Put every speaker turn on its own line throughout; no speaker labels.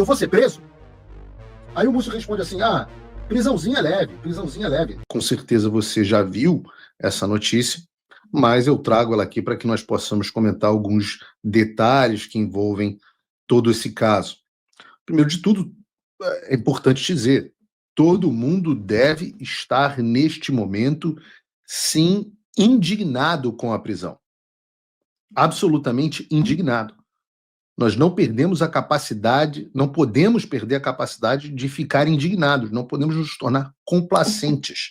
eu vou ser preso? Aí o Múcio responde assim, prisãozinha leve, prisãozinha leve. Com certeza você já viu essa notícia, mas eu trago ela aqui para que nós possamos comentar alguns detalhes que envolvem todo esse caso. Primeiro de tudo, é importante dizer, todo mundo deve estar neste momento, sim, indignado com a prisão. Absolutamente indignado. Nós não perdemos a capacidade, não podemos perder a capacidade de ficar indignados, não podemos nos tornar complacentes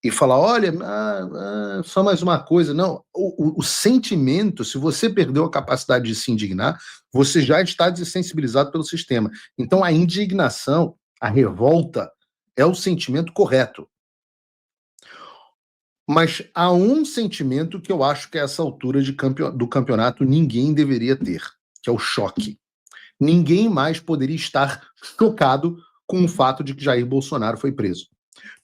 e falar, olha, só mais uma coisa. Não, o sentimento, se você perdeu a capacidade de se indignar, você já está desensibilizado pelo sistema. Então a indignação, a revolta, é o sentimento correto. Mas há um sentimento que eu acho que a essa altura do campeonato ninguém deveria ter, que é o choque. Ninguém mais poderia estar chocado com o fato de que Jair Bolsonaro foi preso.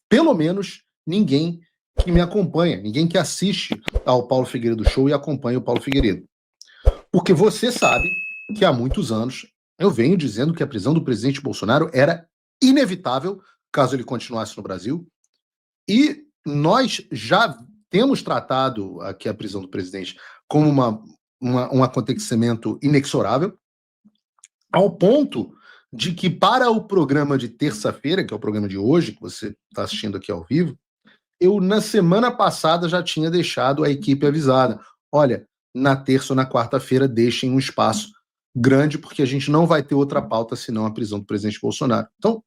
Pelo menos ninguém que me acompanha, ninguém que assiste ao Paulo Figueiredo Show e acompanha o Paulo Figueiredo. Porque você sabe que há muitos anos eu venho dizendo que a prisão do presidente Bolsonaro era inevitável caso ele continuasse no Brasil, e nós já temos tratado aqui a prisão do presidente como um acontecimento inexorável, ao ponto de que para o programa de terça-feira, que é o programa de hoje, que você está assistindo aqui ao vivo, eu na semana passada já tinha deixado a equipe avisada. Olha, na terça ou na quarta-feira deixem um espaço grande, porque a gente não vai ter outra pauta senão a prisão do presidente Bolsonaro. Então,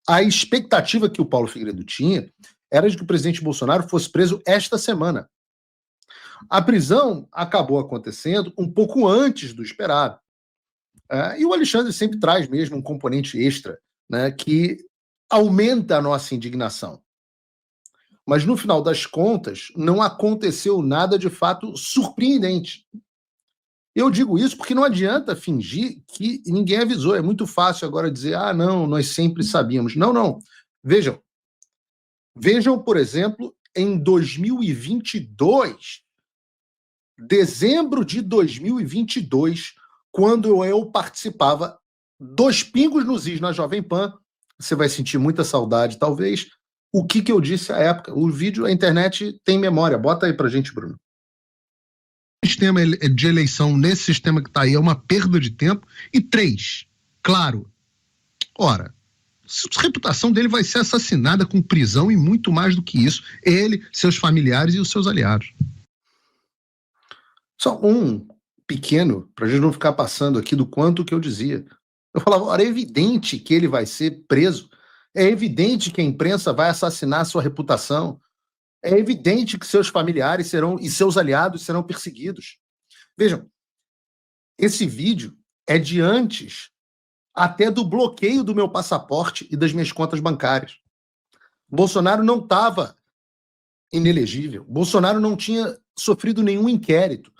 a expectativa que o Paulo Figueiredo tinha era de que o presidente Bolsonaro fosse preso esta semana. A prisão acabou acontecendo um pouco antes do esperado. E o Alexandre sempre traz mesmo um componente extra, né, que aumenta a nossa indignação. Mas, no final das contas, não aconteceu nada de fato surpreendente. Eu digo isso porque não adianta fingir que ninguém avisou. É muito fácil agora dizer, não, nós sempre sabíamos. Não, não. Vejam, por exemplo, em 2022, dezembro de 2022, quando eu participava dos Pingos nos Is na Jovem Pan, você vai sentir muita saudade, talvez, o que eu disse à época. O vídeo, a internet tem memória. Bota aí pra gente, Bruno. O sistema de eleição nesse sistema que está aí é uma perda de tempo. E 3, claro, ora, a reputação dele vai ser assassinada com prisão e muito mais do que isso. Ele, seus familiares e os seus aliados. Só um pequeno, para a gente não ficar passando aqui do quanto que eu dizia. Eu falava, ora, é evidente que ele vai ser preso. É evidente que a imprensa vai assassinar a sua reputação. É evidente que seus familiares e seus aliados serão perseguidos. Vejam, esse vídeo é de antes até do bloqueio do meu passaporte e das minhas contas bancárias. Bolsonaro não estava inelegível. Bolsonaro não tinha sofrido nenhum inquérito.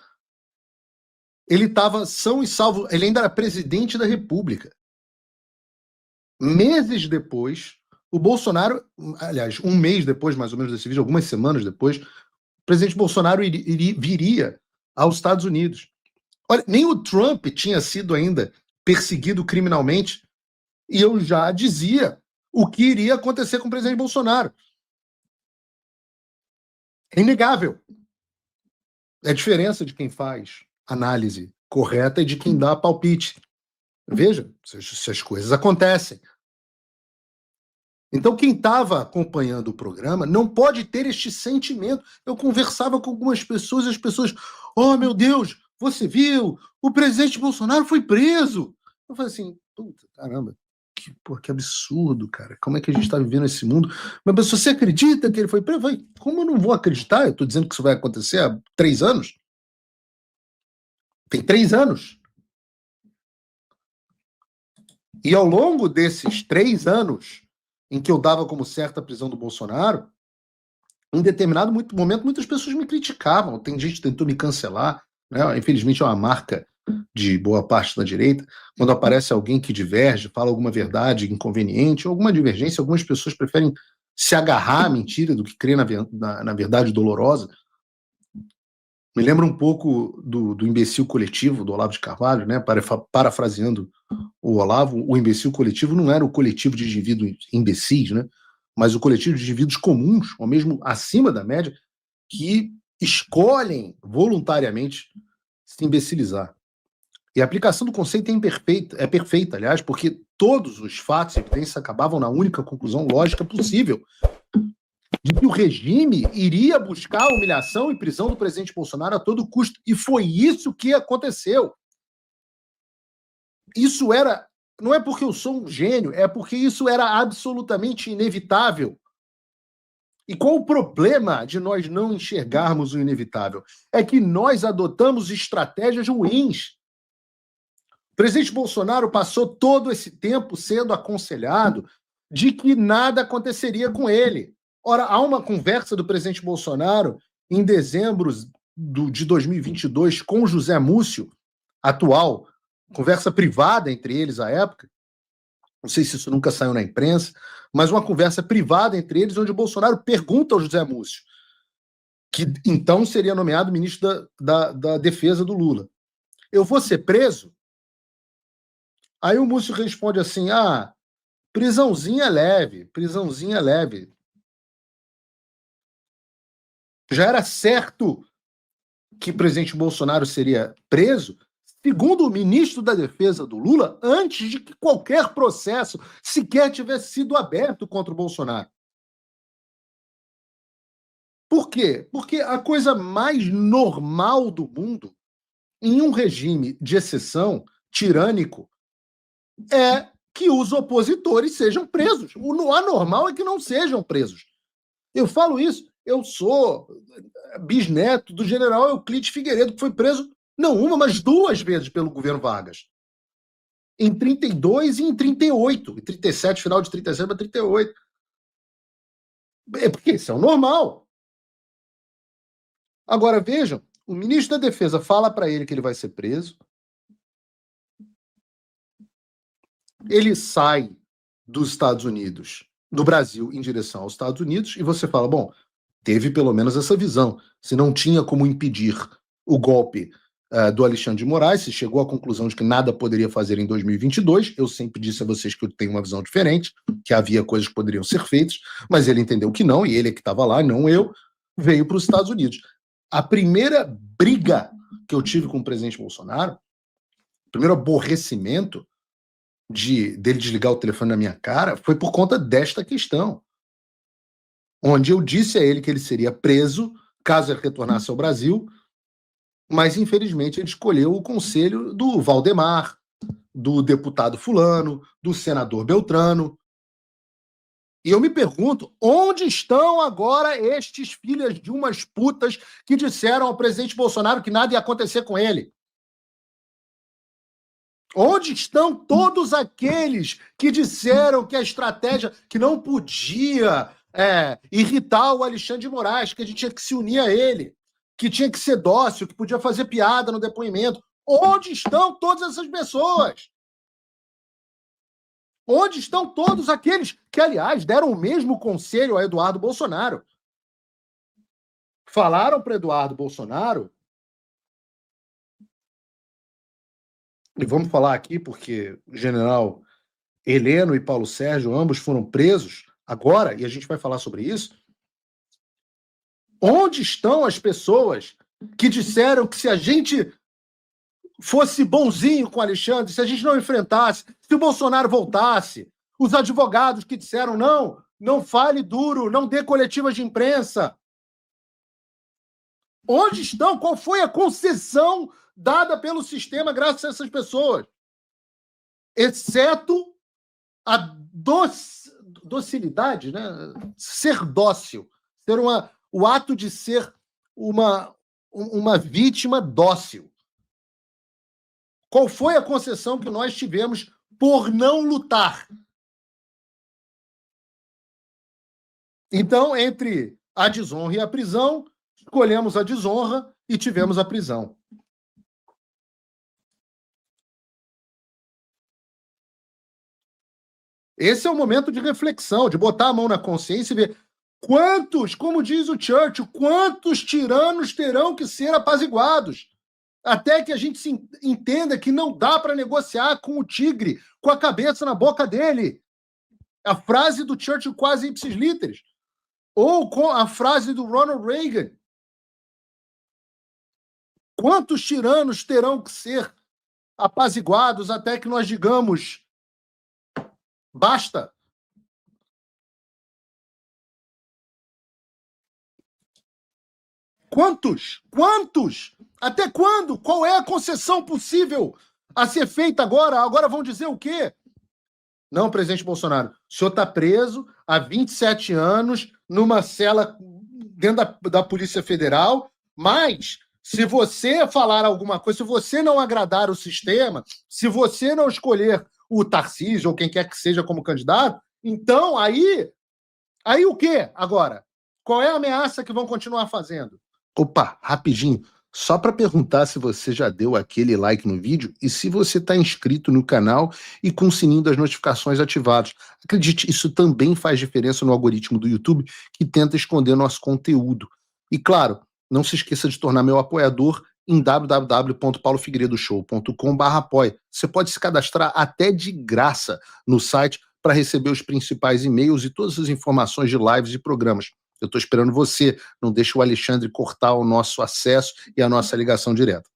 Ele estava são e salvo. Ele ainda era presidente da República. Meses depois, o Bolsonaro, aliás, um mês depois, mais ou menos, desse vídeo, algumas semanas depois, o presidente Bolsonaro viria aos Estados Unidos. Olha, nem o Trump tinha sido ainda perseguido criminalmente, e eu já dizia o que iria acontecer com o presidente Bolsonaro. É inegável. É a diferença de quem faz análise correta e de quem dá palpite. Veja, se as coisas acontecem. Então, quem estava acompanhando o programa não pode ter este sentimento. Eu conversava com algumas pessoas e as pessoas, oh, meu Deus, você viu? O presidente Bolsonaro foi preso. Eu falei assim, puta, caramba, que absurdo, cara. Como é que a gente está vivendo esse mundo? Mas você acredita que ele foi preso? Eu falei, como eu não vou acreditar? Eu estou dizendo que isso vai acontecer há 3 anos. Tem 3 anos. E ao longo desses 3 anos em que eu dava como certa a prisão do Bolsonaro, em determinado momento muitas pessoas me criticavam. Tem gente que tentou me cancelar, né? Infelizmente é uma marca de boa parte da direita. Quando aparece alguém que diverge, fala alguma verdade inconveniente, ou alguma divergência, algumas pessoas preferem se agarrar à mentira do que crer na verdade dolorosa. Me lembra um pouco do imbecil coletivo, do Olavo de Carvalho, né? Parafraseando o Olavo, o imbecil coletivo não era o coletivo de indivíduos imbecis, né? Mas o coletivo de indivíduos comuns, ou mesmo acima da média, que escolhem voluntariamente se imbecilizar. E a aplicação do conceito é perfeita, aliás, porque todos os fatos e evidências acabavam na única conclusão lógica possível, de que o regime iria buscar a humilhação e prisão do presidente Bolsonaro a todo custo. E foi isso que aconteceu. Isso era... Não é porque eu sou um gênio, é porque isso era absolutamente inevitável. E qual o problema de nós não enxergarmos o inevitável? É que nós adotamos estratégias ruins. O presidente Bolsonaro passou todo esse tempo sendo aconselhado de que nada aconteceria com ele. Ora, há uma conversa do presidente Bolsonaro em dezembro de 2022 com José Múcio, atual, conversa privada entre eles à época, não sei se isso nunca saiu na imprensa, mas uma conversa privada entre eles, onde o Bolsonaro pergunta ao José Múcio, que então seria nomeado ministro da Defesa do Lula: eu vou ser preso? Aí o Múcio responde assim: prisãozinha leve, prisãozinha leve. Já era certo que o presidente Bolsonaro seria preso, segundo o ministro da Defesa do Lula, antes de que qualquer processo sequer tivesse sido aberto contra o Bolsonaro. Por quê? Porque a coisa mais normal do mundo, em um regime de exceção tirânico, é que os opositores sejam presos. O anormal é que não sejam presos. Eu falo isso, eu sou bisneto do general Euclides Figueiredo, que foi preso não uma, mas duas vezes pelo governo Vargas. Em 32 e em 38. Em 37, final de 37 para 38. É porque isso é o normal. Agora, vejam, o ministro da Defesa fala para ele que ele vai ser preso. Ele sai dos Estados Unidos, do Brasil, em direção aos Estados Unidos, e você fala, bom, teve pelo menos essa visão. Se não tinha como impedir o golpe do Alexandre de Moraes, se chegou à conclusão de que nada poderia fazer em 2022, eu sempre disse a vocês que eu tenho uma visão diferente, que havia coisas que poderiam ser feitas, mas ele entendeu que não, e ele é que estava lá, não eu, veio para os Estados Unidos. A primeira briga que eu tive com o presidente Bolsonaro, o primeiro aborrecimento dele desligar o telefone na minha cara, foi por conta desta questão, onde eu disse a ele que ele seria preso caso ele retornasse ao Brasil, mas infelizmente ele escolheu o conselho do Valdemar, do deputado fulano, do senador Beltrano. E eu me pergunto, onde estão agora estes filhos de umas putas que disseram ao presidente Bolsonaro que nada ia acontecer com ele? Onde estão todos aqueles que disseram que a estratégia, que não podia irritar o Alexandre de Moraes, que a gente tinha que se unir a ele, que tinha que ser dócil, que podia fazer piada no depoimento? Onde estão todas essas pessoas? Onde estão todos aqueles que, aliás, deram o mesmo conselho a Eduardo Bolsonaro? Falaram para Eduardo Bolsonaro, e vamos falar aqui porque o general Heleno e Paulo Sérgio ambos foram presos agora, e a gente vai falar sobre isso. Onde estão as pessoas que disseram que se a gente fosse bonzinho com o Alexandre, se a gente não enfrentasse, se o Bolsonaro voltasse, os advogados que disseram não fale duro, não dê coletivas de imprensa? Onde estão? Qual foi a concessão dada pelo sistema graças a essas pessoas? Exceto a docilidade, né? Ser dócil, o ato de ser uma vítima dócil. Qual foi a concessão que nós tivemos por não lutar? Então, entre a desonra e a prisão, escolhemos a desonra e tivemos a prisão. Esse é o momento de reflexão, de botar a mão na consciência e ver Quantos, como diz o Churchill, quantos tiranos terão que ser apaziguados? Até que a gente entenda que não dá para negociar com o tigre com a cabeça na boca dele. A frase do Churchill quase ipsis literis. Ou com a frase do Ronald Reagan. Quantos tiranos terão que ser apaziguados até que nós digamos basta? Quantos? Quantos? Até quando? Qual é a concessão possível a ser feita agora? Agora vão dizer o quê? Não, presidente Bolsonaro, o senhor está preso há 27 anos numa cela dentro da Polícia Federal, mas se você falar alguma coisa, se você não agradar o sistema, se você não escolher o Tarcísio ou quem quer que seja como candidato, então aí o quê agora? Qual é a ameaça que vão continuar fazendo? Opa, rapidinho, só para perguntar se você já deu aquele like no vídeo e se você está inscrito no canal e com o sininho das notificações ativados. Acredite, isso também faz diferença no algoritmo do YouTube que tenta esconder nosso conteúdo. E claro, não se esqueça de tornar meu apoiador em www.paulofigueiredoshow.com/apoia. Você pode se cadastrar até de graça no site para receber os principais e-mails e todas as informações de lives e programas. Eu estou esperando você. Não deixe o Alexandre cortar o nosso acesso e a nossa ligação direta.